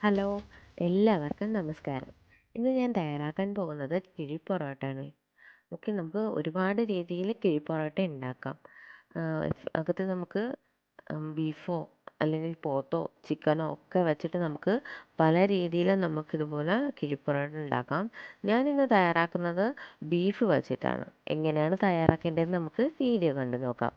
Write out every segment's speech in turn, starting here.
Hello, എല്ലാവർക്കും നമസ്കാരം. ഇന്ന് ഞാൻ തയ്യാറാക്കാൻ പോകുന്നത് കിഴി പൊറോട്ടയാണ്. നമുക്ക് ഒരുപാട് രീതിയിൽ കിഴി പൊറോട്ട ഉണ്ടാക്കാം. അകത്ത് നമുക്ക് ബീഫോ അല്ലെങ്കിൽ പോത്തോ ചിക്കനോ ഒക്കെ വെച്ചിട്ട് നമുക്ക് പല രീതിയിലും നമുക്കിതുപോലെ കിഴി പൊറോട്ട ഉണ്ടാക്കാം. ഞാനിന്ന് തയ്യാറാക്കുന്നത് ബീഫ് വെച്ചിട്ടാണ്. എങ്ങനെയാണ് തയ്യാറാക്കേണ്ടതെന്ന് നമുക്ക് വീഡിയോ കണ്ടു നോക്കാം.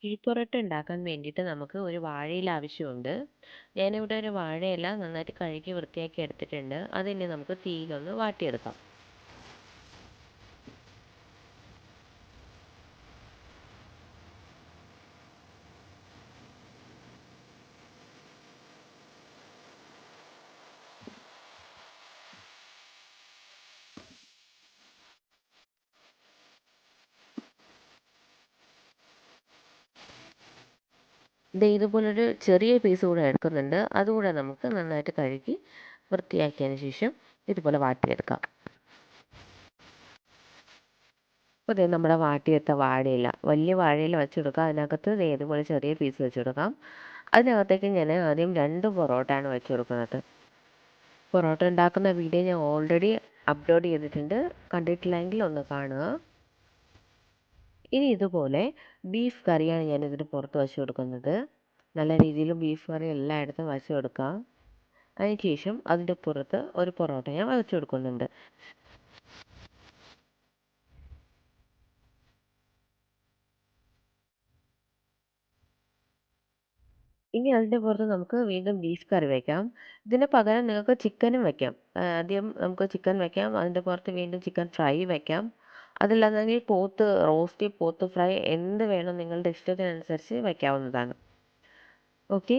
കിഴിപ്പൊറോട്ട ഉണ്ടാക്കാൻ വേണ്ടിയിട്ട് നമുക്ക് ഒരു വാഴയില ആവശ്യമുണ്ട്. ഞാനിവിടെ ഒരു വാഴയില നന്നായിട്ട് കഴുകി വൃത്തിയാക്കി എടുത്തിട്ടുണ്ട്. അതിനി നമുക്ക് തീയിലൊന്ന് വാട്ടിയെടുക്കാം. ഇതുപോലൊരു ചെറിയ പീസ് കൂടെ എടുക്കുന്നുണ്ട്. അതുകൂടെ നമുക്ക് നന്നായിട്ട് കഴുകി വൃത്തിയാക്കിയതിന് ശേഷം ഇതുപോലെ വാട്ടിയെടുക്കാം. അപ്പോൾ നമ്മുടെ വാട്ടിയെടുത്ത വാഴയില, വലിയ വാഴയില വെച്ചെടുക്കാം. അതിനകത്ത് ഇതുപോലെ ചെറിയ പീസ് വെച്ചെടുക്കാം. അതിനകത്തേക്ക് ഞാൻ ആദ്യം 2 പൊറോട്ടയാണ് വെച്ച് കൊടുക്കുന്നത്. പൊറോട്ട ഉണ്ടാക്കുന്ന വീഡിയോ ഞാൻ ഓൾറെഡി അപ്ലോഡ് ചെയ്തിട്ടുണ്ട്. കണ്ടിട്ടില്ലെങ്കിൽ ഒന്ന് കാണുക. ഇനി ഇതുപോലെ ബീഫ് കറിയാണ് ഞാൻ ഇതിന് പുറത്ത് വച്ച് കൊടുക്കുന്നത്. നല്ല രീതിയിൽ ബീഫ് കറി എല്ലായിടത്തും വച്ച് കൊടുക്കാം. അതിനുശേഷം അതിൻ്റെ പുറത്ത് ഒരു പൊറോട്ട ഞാൻ വച്ച് കൊടുക്കുന്നുണ്ട്. ഇനി അതിൻ്റെ പുറത്ത് നമുക്ക് വീണ്ടും ബീഫ് കറി വയ്ക്കാം. ഇതിന് പകരം നിങ്ങൾക്ക് ചിക്കനും വയ്ക്കാം. ആദ്യം നമുക്ക് ചിക്കൻ വയ്ക്കാം. അതിൻ്റെ പുറത്ത് വീണ്ടും ചിക്കൻ ഫ്രൈ വയ്ക്കാം. അതല്ലാന്നെങ്കിൽ പോത്ത് റോസ്റ്റ്, പോത്ത് ഫ്രൈ എന്ത് വേണം നിങ്ങളുടെ ഇഷ്ടത്തിനനുസരിച്ച് വയ്ക്കാവുന്നതാണ്. ഓക്കെ.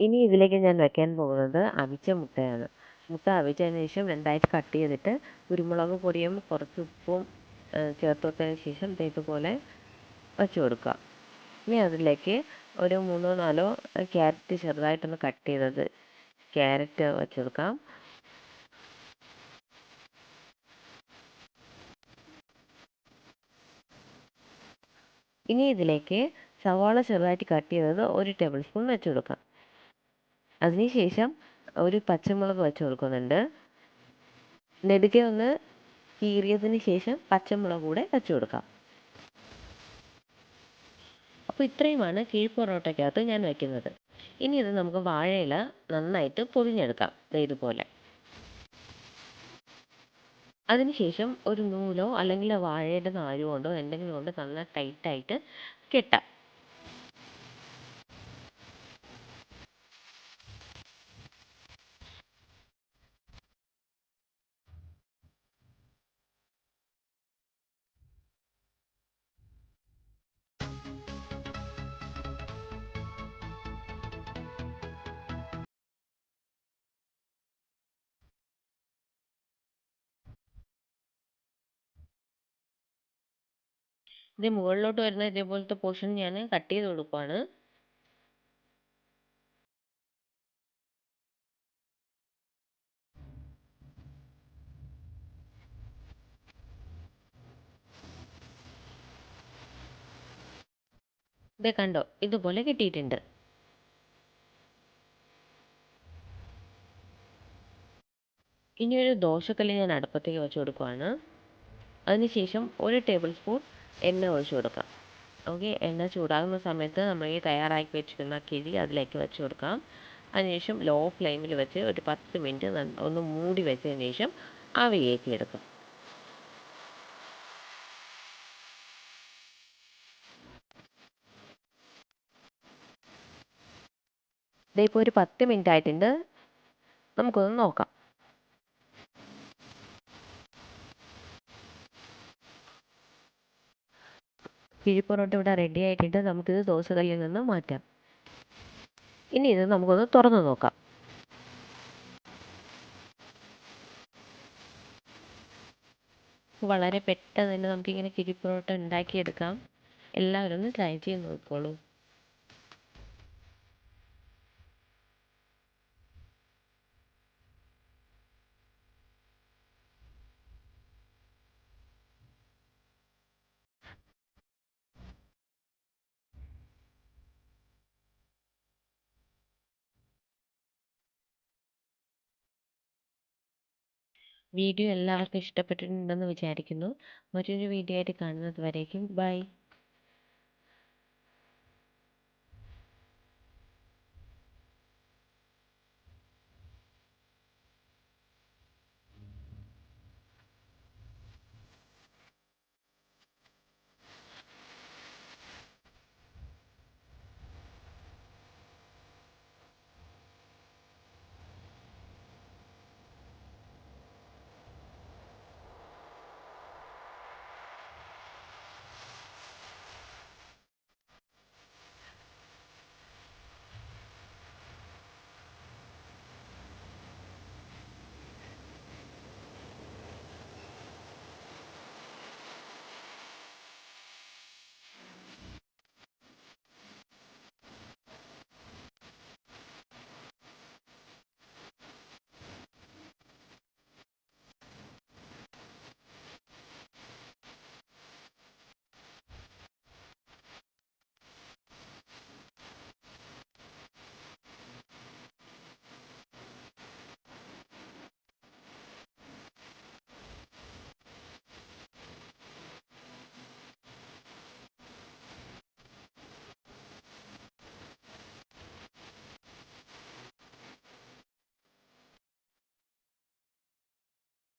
ഇനി ഇതിലേക്ക് ഞാൻ വെക്കാൻ പോകുന്നത് അവിച്ച മുട്ടയാണ്. മുട്ട അവിച്ചതിന് ശേഷം രണ്ടായിട്ട് കട്ട് ചെയ്തിട്ട് കുരുമുളക് പൊടിയും കുറച്ച് ഉപ്പും ചേർത്ത് കൊടുത്തതിന് ശേഷം ഇതുപോലെ വച്ച് കൊടുക്കുക. ഇനി അതിലേക്ക് ഒരു 3-4 ക്യാരറ്റ് ചെറുതായിട്ടൊന്ന് കട്ട് ചെയ്തത് ക്യാരറ്റ് വച്ച് കൊടുക്കാം. ഇനി ഇതിലേക്ക് സവാള ചെറുതായിട്ട് കട്ട് ചെയ്തത് 1 ടേബിൾ സ്പൂൺ വെച്ച് കൊടുക്കാം. അതിനുശേഷം ഒരു പച്ചമുളക് വെച്ച് കൊടുക്കുന്നുണ്ട്. നെടുകെ ഒന്ന് കീറിയതിന് ശേഷം പച്ചമുളക് കൂടെ വെച്ച് കൊടുക്കാം. അപ്പോൾ ഇത്രയുമാണ് കിഴി പൊറോട്ടയ്ക്കകത്ത് ഞാൻ വയ്ക്കുന്നത്. ഇനി ഇത് നമുക്ക് വാഴയില നന്നായിട്ട് പൊതിഞ്ഞെടുക്കാം ഇതുപോലെ. അതിനുശേഷം ഒരു നൂലോ അല്ലെങ്കിൽ വാഴയുടെ നാര് കൊണ്ടോ എന്തെങ്കിലും കൊണ്ട് നല്ല ടൈറ്റായിട്ട് കെട്ടാം. ഇത് മുകളിലോട്ട് വരുന്ന ഇതേപോലത്തെ പോർഷൻ ഞാൻ കട്ട് ചെയ്ത് കൊടുക്കുകയാണ്. ഇത് കണ്ടോ, ഇതുപോലെ കിട്ടിയിട്ടുണ്ട്. ഇനി ഒരു ദോശക്കല്ല് ഞാൻ അടുപ്പത്തേക്ക് വെച്ച് കൊടുക്കുകയാണ്. അതിനുശേഷം 1 ടേബിൾ സ്പൂൺ എണ്ണ ഒഴിച്ച് കൊടുക്കാം. ഓക്കെ, എണ്ണ ചൂടാകുന്ന സമയത്ത് നമ്മൾ ഈ തയ്യാറാക്കി വെച്ചിരുന്ന കിഴി അതിലേക്ക് വെച്ച് കൊടുക്കാം. അതിനുശേഷം ലോ ഫ്ലെയിമിൽ വെച്ച് ഒരു 10 മിനിറ്റ് ഒന്ന് മൂടി വെച്ചതിന് ശേഷം ആവിയേറ്റി എടുക്കാം. ഇതിപ്പോൾ ഒരു 10 മിനിറ്റ് ആയിട്ടുണ്ട്. നമുക്കൊന്ന് നോക്കാം. കിഴി പൊറോട്ട ഇവിടെ റെഡി ആയിട്ടുണ്ട്. നമുക്കിത് ദോശക്കല്ലിൽ നിന്ന് മാറ്റാം. ഇനി ഇത് നമുക്കൊന്ന് തുറന്ന് നോക്കാം. വളരെ പെട്ടെന്ന് തന്നെ നമുക്കിങ്ങനെ കിഴി പൊറോട്ട ഉണ്ടാക്കിയെടുക്കാം. എല്ലാവരും ഒന്ന് ട്രൈ ചെയ്ത് നോക്കിക്കോളൂ. വീഡിയോ എല്ലാവർക്കും ഇഷ്ടപ്പെട്ടിട്ടുണ്ടെന്ന് വിചാരിക്കുന്നു. മറ്റൊരു വീഡിയോ ആയിട്ട് കാണുന്നത് വരേക്കും ബൈ.